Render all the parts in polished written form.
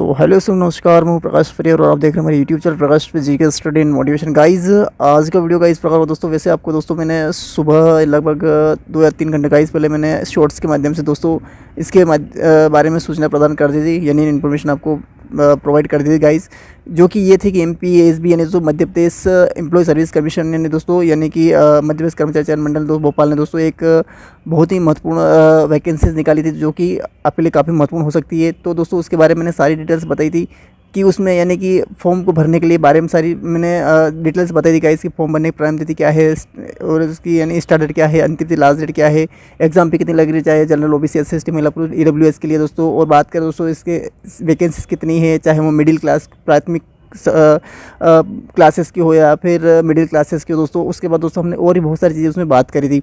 तो हेलो सो नमस्कार, मैं हूं प्रकाश परियर और आप देख रहे हैं हमारे यूट्यूब चैनल प्रकाश पे GK study and motivation. Guys आज का वीडियो का इस प्रकार हो दोस्तों। वैसे आपको दोस्तों मैंने सुबह लगभग 2 या 3 घंटे गाइज पहले मैंने शॉर्ट्स के माध्यम से दोस्तों इसके बारे में सूचना प्रदान कर दी थी, यानी इन्फॉर्मेशन आपको प्रोवाइड कर दी थी गाइज, जो कि ये थी कि MPASB यानी दोस्तों Madhya Pradesh employ service commission ने दोस्तों यानी कि मध्य प्रदेश कर्मचारी चयन मंडल दोस्तों भोपाल ने दोस्तों एक बहुत ही महत्वपूर्ण वैकेंसीज निकाली थी, जो कि आपके लिए काफ़ी महत्वपूर्ण हो सकती है। तो दोस्तों उसके बारे में मैंने सारी डिटेल्स बताई थी कि उसमें यानी कि फॉर्म को भरने के लिए बारे में सारी मैंने डिटेल्स बताई थी गाइस कि फॉर्म भरने की प्रारंभ तिथि क्या है और उसकी यानी स्टार्ट डेट क्या है, अंतिम तिथि लास्ट डेट क्या है, एग्जाम फी कितनी लग रही है, चाहे जनरल OBC SC महिला पुरुष EWS के लिए दोस्तों। और बात करें दोस्तों इसके वैकेंसीज कितनी है, चाहे वो मिडिल क्लास प्राथमिक क्लासेस की हो या फिर मिडिल क्लासेस की हो दोस्तों। उसके बाद दोस्तों हमने और भी बहुत सारी चीज़ें उसमें बात करी थी।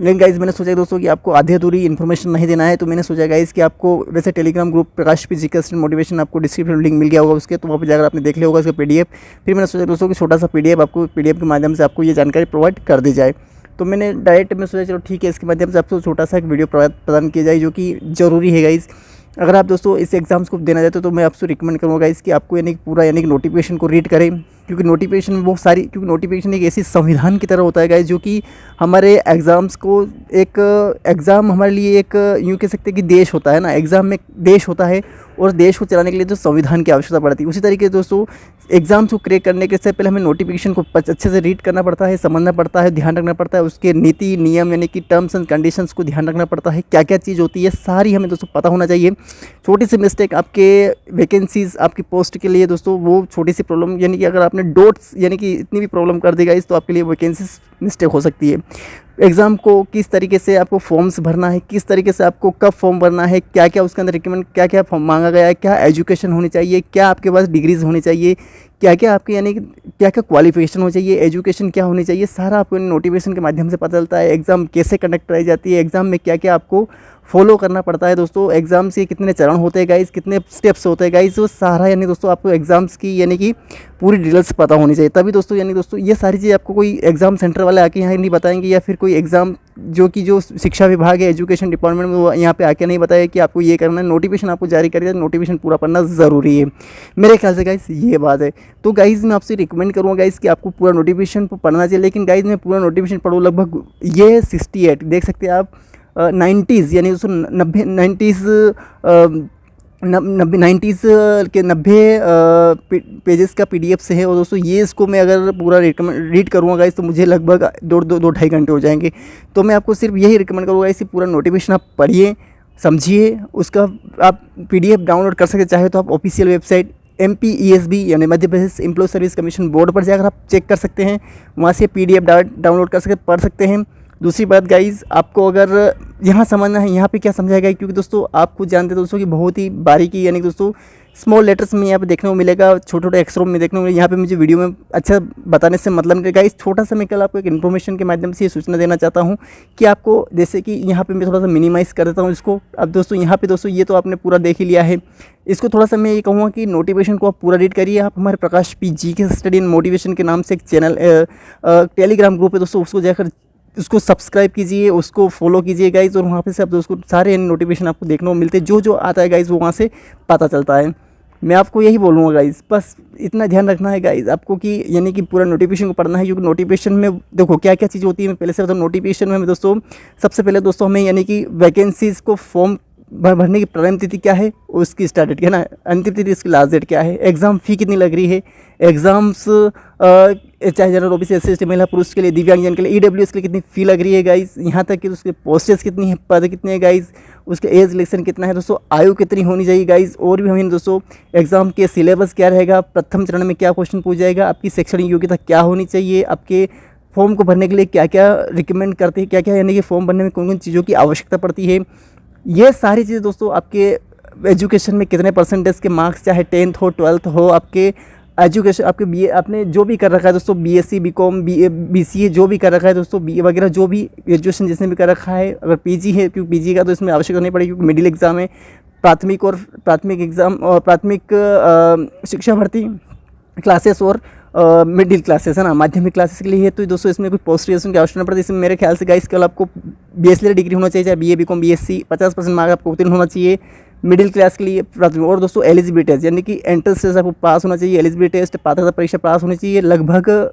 लेकिन गाइज़ मैंने सोचा दोस्तों कि आपको आधी अधूरी इन्फॉर्मेशन नहीं देना है, तो मैंने सोचा गाइज़ कि आपको वैसे टेलीग्राम ग्रुप प्रकाश पे जीके स्टडी मोटिवेशन आपको डिस्क्रिप्शन लिंक मिल गया होगा उसके, तो वहाँ पे जाकर आपने देख लिया होगा इसका PDF। फिर मैंने सोचा दोस्तों कि छोटा सा PDF आपको PDF के माध्यम से आपको ये जानकारी प्रोवाइड कर दी जाए। तो मैंने डायरेक्ट में सोचा चलो ठीक है, इसके माध्यम से आपको छोटा सा एक वीडियो प्रदान किया जाए, जो कि ज़रूरी है गाइज़। अगर आप दोस्तों इस एग्ज़ाम्स को देना चाहते हो तो मैं आपसे रिकमेंड करूँगा इसकी आपको यानी कि पूरा यानी कि नोटिफिकेशन को रीड करें, क्योंकि नोटिफिकेशन में बहुत सारी क्योंकि नोटिफिकेशन एक ऐसी संविधान की तरह होता है गाइस, जो कि हमारे एग्ज़ाम्स को एक एग्ज़ाम हमारे लिए एक यूँ कह सकते हैं कि देश होता है ना, एग्ज़ाम में देश होता है और देश को चलाने के लिए तो संविधान की आवश्यकता पड़ती है। उसी तरीके से दोस्तों एग्ज़ाम्स को क्रैक करने के से पहले हमें नोटिफिकेशन को अच्छे से रीड करना पड़ता है, समझना पड़ता है, ध्यान रखना पड़ता है, उसके नीति नियम यानी कि टर्म्स एंड कंडीशंस को ध्यान रखना पड़ता है, क्या क्या चीज़ होती है सारी हमें दोस्तों पता होना चाहिए। छोटी सी मिस्टेक आपके वैकेंसीज आपकी पोस्ट के लिए दोस्तों वो छोटी सी प्रॉब्लम यानी कि अगर आपने डॉट्स यानी कि इतनी भी प्रॉब्लम कर देगा इस, तो आपके लिए वैकेंसीज मिस्टेक हो सकती है। एग्ज़ाम को किस तरीके से आपको फॉर्म्स भरना है, किस तरीके से आपको कब फॉर्म भरना है, क्या क्या उसके अंदर रिकमेंड क्या क्या फॉर्म मांगा गया है, क्या एजुकेशन होनी चाहिए, क्या आपके पास डिग्रीज होनी चाहिए, क्या क्या आपके यानी कि क्या क्या क्वालिफिकेशन होनी चाहिए, एजुकेशन क्या होनी चाहिए, सारा आपको नोटिफिकेशन के माध्यम से पता चलता है। एग्ज़ाम कैसे कंडक्ट कराई जाती है, एग्ज़ाम में क्या क्या आपको फॉलो करना पड़ता है दोस्तों, एग्ज़ाम्स के कितने चरण होते हैं गाइस, कितने स्टेप्स होते हैं गाइस, वो सारा यानी दोस्तों आपको एग्ज़ाम्स की यानी कि पूरी डिटेल्स पता होनी चाहिए। तभी दोस्तों यानी दोस्तों ये सारी चीज़ आपको कोई एग्ज़ाम सेंटर वाले आके यहाँ नहीं बताएंगे, या फिर कोई एग्ज़ाम जो शिक्षा विभाग है एजुकेशन डिपार्टमेंट में वो यहाँ पे आके नहीं बताया कि आपको ये करना है। नोटिफिकेशन आपको जारी करेगा, नोटिफिकेशन पूरा पढ़ना ज़रूरी है मेरे ख्याल से गाइस, ये बात है। तो गाइज़ मैं आपसे रिकमेंड करूँगा गाइस कि आपको पूरा नोटिफिकेशन पढ़ना चाहिए। लेकिन गाइज़ मैं पूरा नोटिफिकेशन पढ़ूँ लगभग ये 68 देख सकते हैं आप 90s यानी दोस्तों 90s के 90 पेजेस का PDF से है। और दोस्तों ये इसको मैं अगर पूरा रीड करूँगा गाइस तो मुझे लगभग 2-2.5 घंटे हो जाएंगे। तो मैं आपको सिर्फ यही रिकमेंड करूँगा इसी पूरा नोटिफिकेशन आप पढ़िए, समझिए, उसका आप PDF डाउनलोड कर सकते, चाहे तो आप ऑफिशियल वेबसाइट MPESB यानी Madhya Pradesh employ service commission board पर जाकर आप चेक कर सकते हैं, वहाँ से PDF डाउनलोड कर सकते पढ़ सकते हैं। दूसरी बात गाइज़ आपको अगर यहाँ समझना है यहाँ पे क्या समझाया गया, क्योंकि दोस्तों आप खुद जानते हैं दोस्तों कि बहुत ही बारीकी यानी दोस्तों स्मॉल लेटर्स में यहाँ पे देखने को मिलेगा, छोटे छोटे अक्षरों में देखने को मिलेगा। यहाँ पे मुझे वीडियो में अच्छा बताने से मतलब नहीं गाइस, छोटा सा मैं कल आपको एक इन्फॉर्मेशन के माध्यम से ये सूचना देना चाहता हूँ कि आपको जैसे कि यहाँ पे मैं थोड़ा सा मिनिमाइज़ कर देता हूँ इसको। अब दोस्तों यहाँ पे दोस्तों ये तो आपने पूरा देख ही लिया है, इसको थोड़ा सा मैं ये कहूँगा कि नोटिफिकेशन को आप पूरा रीड करिए। आप हमारे प्रकाश P GK study and motivation के नाम से एक चैनल टेलीग्राम ग्रुप है दोस्तों, उसको जाकर उसको सब्सक्राइब कीजिए, उसको फॉलो कीजिए गाइज़, और वहाँ पे से आप दोस्तों सारे नोटिफिकेशन आपको देखने को मिलते हैं, जो आता है गाइज़ वो वहाँ से पता चलता है। मैं आपको यही बोलूँगा गाइज़, बस इतना ध्यान रखना है गाइज़ आपको कि यानी कि पूरा नोटिफिकेशन को पढ़ना है, क्योंकि नोटिफिकेशन में देखो क्या क्या चीज़ होती है। मैं पहले से बताऊँ नोटिफिकेशन में दोस्तों सबसे पहले दोस्तों हमें यानी कि वैकेंसीज़ को फॉर्म भरने की प्रारंभ तिथि क्या है, उसकी स्टार्ट डेट क्या है ना, अंतिम तिथि इसकी लास्ट डेट क्या है, एग्ज़ाम फ़ी कितनी लग रही है, एग्ज़ाम्स चाहे जनरल OBC SC महिला पुरुष के लिए, दिव्यांगजन के लिए, EWS के लिए कितनी फ़ी लग रही है गाइज़, यहाँ तक कि उसके पोस्टेज कितनी है, पद कितने हैं गाइज़, उसके एज सिलेक्शन कितना है दोस्तों, आयु कितनी होनी चाहिए गाइज़। और भी हमें दोस्तों एग्ज़ाम के सिलेबस क्या रहेगा, प्रथम चरण में क्या क्वेश्चन पूछ जाएगा, आपकी शैक्षणिक योग्यता क्या होनी चाहिए, आपके फॉर्म को भरने के लिए क्या क्या रिकमेंड करते हैं, क्या क्या यानी कि फॉर्म भरने में कौन कौन चीज़ों की आवश्यकता पड़ती है, ये सारी चीज़ें दोस्तों आपके एजुकेशन में कितने परसेंटेज के मार्क्स, चाहे 10th हो 12th हो, आपके एजुकेशन आपके BA आपने जो भी कर रखा है दोस्तों, BSc BCom BCA जो भी कर रखा है दोस्तों, BA वगैरह जो भी ग्रेजुएशन जिसने भी कर रखा है, अगर PG है, क्योंकि PG का तो इसमें आवश्यकता नहीं पड़ेगी क्योंकि मिडिल एग्ज़ाम है, प्राथमिक एग्ज़ाम और प्राथमिक शिक्षा भर्ती क्लासेस और मिडिल क्लासेस है ना, माध्यमिक क्लासेस के लिए है। तो दोस्तों इसमें कोई पोस्ट ग्रेजुएशन की आवश्यकता नहीं पड़ती। इसमें मेरे ख्याल से गाइस केवल आपको बैचलर डिग्री होना चाहिए, चाहे BA BCom BSc 50% मार्क आपको उत्तीर्ण होना चाहिए। मिडिल क्लास के लिए प्राथमिक। और दोस्तों एलिजिबिलिटी टेस्ट यानी कि एंट्रेंस टेस्ट आपको पास होना चाहिए, एलिजिबिलिटी टेस्ट पात्रता परीक्षा पास होनी चाहिए। लगभग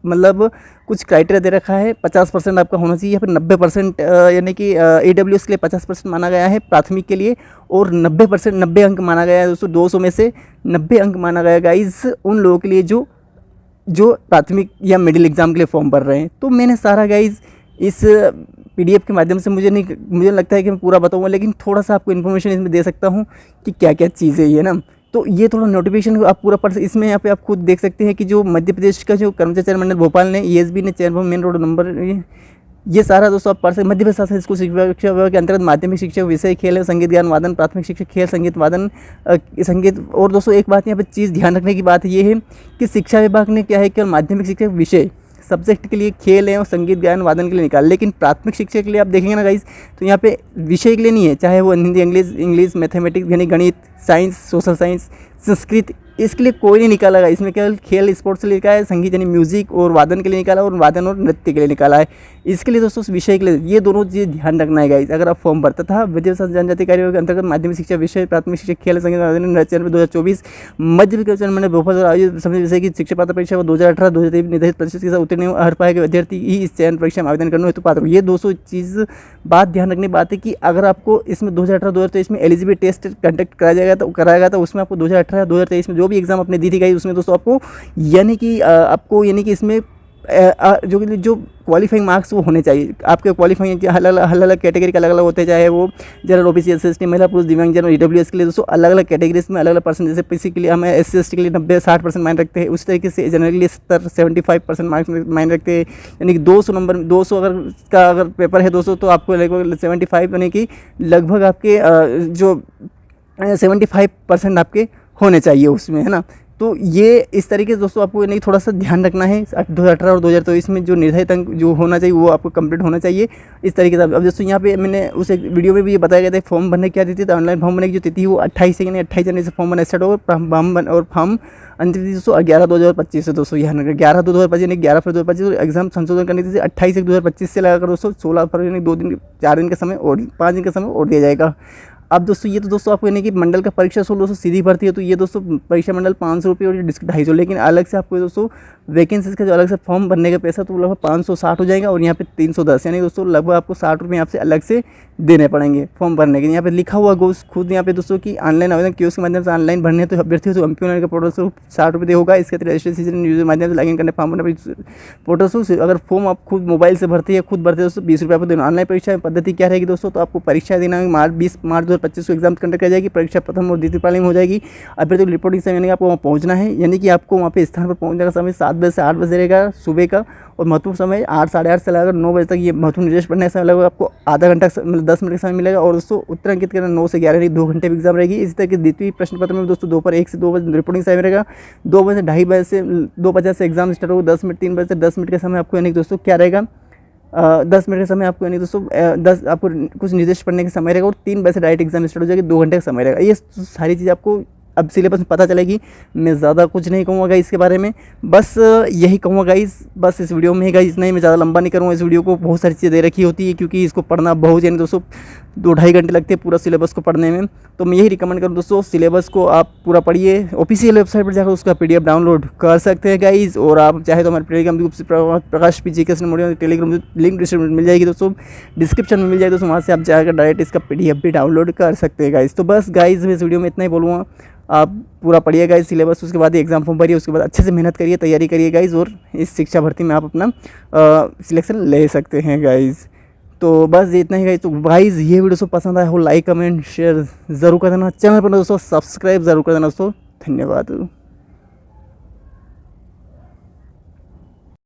मतलब कुछ क्राइटेरिया दे रखा है, 50% आपका होना चाहिए, या फिर 90% यानी कि AWS के लिए 50% माना गया है प्राथमिक के लिए, और 90% 90 अंक माना गया है दोस्तों, 200 में से 90 अंक माना गया गाइज उन लोगों के लिए जो प्राथमिक या मिडिल एग्जाम के लिए फॉर्म भर रहे हैं। तो मैंने सारा गाइज इस PDF के माध्यम से मुझे लगता है कि मैं पूरा बताऊंगा, लेकिन थोड़ा सा आपको इन्फॉर्मेशन इसमें दे सकता हूँ कि क्या क्या चीज़ें ये ना। तो ये थोड़ा नोटिफिकेशन आप पूरा पढ़ इसमें यहाँ पे आप खुद देख सकते हैं कि जो मध्य प्रदेश का जो कर्मचारी चयन मंडल भोपाल ने ESB ने चयन मेन रोड नंबर, ये सारा दोस्तों आप पढ़ सकते। मध्य प्रदेश शासन स्कूल शिक्षा विभाग के अंतर्गत माध्यमिक शिक्षा विषय खेल है, संगीत गायन वादन, प्राथमिक शिक्षा खेल संगीत वादन संगीत। और दोस्तों एक बात यहाँ पे चीज़ ध्यान रखने की बात ये है कि शिक्षा विभाग ने क्या है कि माध्यमिक शिक्षा विषय सब्जेक्ट के लिए खेल है और संगीत गायन वादन के लिए निकाल, लेकिन प्राथमिक शिक्षा के लिए आप देखेंगे ना गाइस तो यहाँ पे विषय के लिए नहीं है, चाहे वो हिंदी, इंग्लिश, मैथमेटिक्स यानी गणित, साइंस, सोशल साइंस, संस्कृत, इसके लिए कोई नहीं निकाला है। इसमें केवल खेल स्पोर्ट्स के लिए निकाला है, संगीत यानी म्यूजिक और वादन के लिए निकाला, और वादन और नृत्य के लिए निकाला है। इसके लिए दोस्तों विषय के लिए ये दोनों चीज़ ध्यान रखना है गाइस अगर आप फॉर्म भरता था। विद्या जनजाति कार्य के अंतर्गत माध्यमिक शिक्षा विषय प्राथमिक शिक्षा खेल संगीत वादन नृत्य 2024 मध्य विद्यालय चयन मंडल भोपाल द्वारा आयोजित समझ विषय की शिक्षा पात्र परीक्षा को 2018-2023 निर्धारित प्रतिशत के साथ उत्तीर्ण हर पाए के विद्यार्थी ही इस चयन परीक्षा में आवेदन करने हेतु पात्र। ये 200 चीज़ बात ध्यान रखने की बात है कि अगर आपको इसमें 2018-2023 में एलिजिबिलिटी टेस्ट कंडक्ट कराया गया था उसमें आपको 2018-2023 में जो भी एग्जाम आपने दी थी गाइस उसमें दोस्तों आपको यानी कि इसमें जो क्वालिफाइंग मार्क्स वो होने चाहिए। आपके क्वालिफाइंग के अलग अलग कैटेगरी का अलग अलग होते हैं, चाहे वो जनरल OBC SC महिला पुरुष दिव्यांग जनरल EWS के लिए दोस्तों अलग अलग कैटेगरीज में अलग अलग परसेंट, जैसे PC के लिए हमें SC ST के लिए 90-60% माइन रखते हैं, उस तरीके से जनरल के लिए 70-75% मार्क्स माइन रखते हैं। यानी कि 200 अगर पेपर है दोस्तों तो आपको लगभग 75 यानी कि लगभग आपके जो 75% आपके होने चाहिए उसमें, है ना। तो ये इस तरीके से दोस्तों आपको नहीं थोड़ा सा ध्यान रखना है 2018 और 2023 में जो निर्धारित अंक जो होना चाहिए वो आपको कंप्लीट होना चाहिए इस तरीके से। अब दोस्तों यहाँ पे मैंने उस एक वीडियो में भी ये बताया गया था फॉर्म भरने की क्या तिथि थी, ऑनलाइन फॉर्म भरने की जो तिथि वो 28 से यानी 28 जनवरी से फॉर्म भरना स्टार्ट होगा, और फॉर्म अंतिम तिथि दोस्तों 11/2/2025 से दोस्तों यहाँ 11/2/2025 यानी 11 फरवरी 2025। एग्जाम संशोधन करने की तिथि 28/1/2025 से लगाकर दोस्तों 16 फरवरी यानी 4 दिन का समय और 5 दिन का समय और दिया जाएगा। अब दोस्तों ये तो दोस्तों आपको यानी कि मंडल का परीक्षा शुल्क दोस्तों सीधी भर्ती है, तो ये दोस्तों परीक्षा मंडल 500 रुपये और डिस्क 250, लेकिन अलग से आपको दोस्तों वैकेंसीज का जो अलग से फॉर्म भरने का पैसा तो लगभग 560 हो जाएगा, और यहाँ पे 310 यानी दोस्तों लगभग आपको 60 रुपये यहाँ से अलग से देने पड़ेंगे फॉर्म भरने के। यहाँ पे लिखा हुआ गोस खुद यहाँ पे दोस्तों कि ऑनलाइन आवेदन कियोस्क के माध्यम से ऑनलाइन भरने तो अभ्यर्थी तो MP का पोर्टल से 60 रुपये होगा। इसके रजिस्ट्रेशन यूजर माध्यम से लॉगिन करने फॉर्म भरने पोर्टल से अगर फॉर्म आप खुद मोबाइल से भरते हैं खुद भरते हैं दोस्तों 20 रुपये आपको देना। ऑनलाइन परीक्षा पद्धति क्या रहेगी दोस्तों, तो आपको परीक्षा देना 20 मार्च 2025 को एग्जाम कंडक्ट किया जाएगी। परीक्षा प्रथम और द्वितीय पाली में हो जाएगी। अभ्यर्थी रिपोर्टिंग समय यानी आपको वहाँ पहुँचना है, यानी कि आपको वहाँ पे स्थान पर पहुँचने का समय 7 बजे से 8 बजे रहेगा सुबह का, और महत्वपूर्ण समय 8 साढ़े 8 से लगाकर 9 बजे तक ये महत्वपूर्ण निर्देश पढ़ने का समय लगेगा। आपको आधा घंटा मतलब 10 मिनट का समय मिलेगा, और दोस्तों उत्तर अंकित करना 9 से 11 2 घंटे की एग्जाम रहेगी। इसी तरह के द्वितीय प्रश्न पत्र में दोस्तों दोपहर 1 से 2 बजे रिपोर्टिंग समय रहेगा, 2 बजे से 2:30 बजे से 2:50 से एग्जाम स्टार्ट होगा, 10 मिनट 3 बजे से 10 मिनट का समय आपको यानी दोस्तों क्या रहेगा 10 मिनट का समय आपको यानी दोस्तों 10 आपको कुछ निर्देश पढ़ने का समय रहेगा, और 3 बजे से डायरेक्ट एग्जाम स्टार्ट हो जाएगी, 2 घंटे का समय रहेगा। ये सारी चीज़ आपको अब सिलेबस में पता चलेगी। मैं ज़्यादा कुछ नहीं कहूँगा गाइस इसके बारे में, बस यही कहूँगा गाइस, बस इस वीडियो में ही गाइस इतना ही, मैं ज़्यादा लंबा नहीं करूँगा। इस वीडियो को बहुत सारी चीज़ें दे रखी होती है, क्योंकि इसको पढ़ना बहुत यानी दोस्तों 2-2.5 घंटे लगते हैं पूरा सिलेबस को पढ़ने में। तो मैं यही रिकमेंड करूँ दोस्तों, सिलेबस को आप पूरा पढ़िए। ऑफिशियल वेबसाइट पर जाकर उसका PDF डाउनलोड कर सकते हैं गाइस, और आप चाहे तो हमारे टेलीग्राम ग्रुप से प्रकाश PG के मोडियो टेलीग्राम लिंक डिस्क्रिप्शन में मिल जाएगी दोस्तों, डिस्क्रिप्शन में मिल जाएगी दोस्तों, वहाँ से आप जाकर डायरेक्ट इसका PDF भी डाउनलोड कर सकते हैं गाइस। तो बस गाइस मैं इस वीडियो में इतना ही बोलूँगा, आप पूरा पढ़िए गाइस सिलेबस, उसके बाद एग्जाम फॉर्म भरिए, उसके बाद अच्छे से मेहनत करिए, तैयारी करिए गाइस, और इस शिक्षा भर्ती में आप अपना सिलेक्शन ले सकते हैं गाइस। तो बस इतना ही गाइस। तो गाइस ये वीडियो दोस्तों पसंद आया हो लाइक कमेंट शेयर ज़रूर कर देना, चैनल पर दोस्तों सब्सक्राइब ज़रूर कर देना दोस्तों। धन्यवाद।